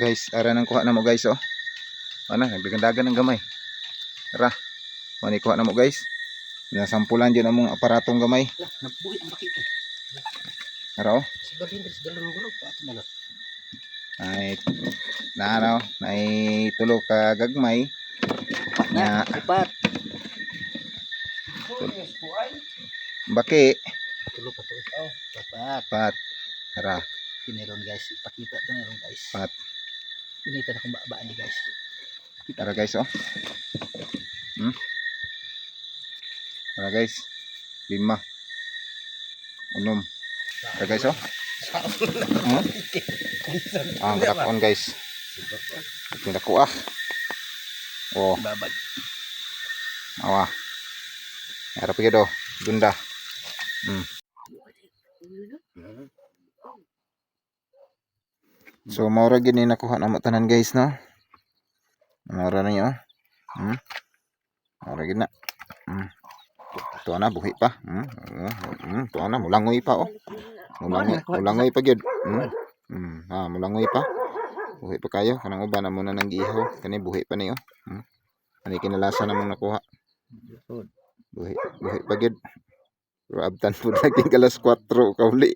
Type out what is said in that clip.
Guys, ara nang kuha na mo guys oh. Ano, nagdagandagan ng gamay. Ara. Mani kuha na mo guys. Nasampulan din among aparatong gamay. Nagbuhi ang bakit eh. Ara oh. Siguro hindi sa dalawang gulog pa ato na. Ay naaraw, nay tulo ka gagmay. Na, upat. Baki. Tulo pa to. Oh, upat. Pat. Ara. Kineron guys, ipakita ito meron guys. Pat. Pinita na kung baan ni guys. Ara guys oh. Ara guys. 5. 6. Ara guys oh. Ang katakon guys. Pinako ah. Oh, Babag. awa. Ara pigido, gunda. So maura gini nakuha na mo tanan guys no. Maura na niyo. Maura gina. Tuwa na buhi pa. Tuwa na mulangoy pa oh. Mulangoy pa gyud. Ha, mulangoy pa. Buhi pa kayo kanang uban na muna nang giihaw. Kani buhi pa niyo. Ani kinalasa na mo nakuha. Buhi pa gyud. Pero abtan pud lagi kalas 4 kauli.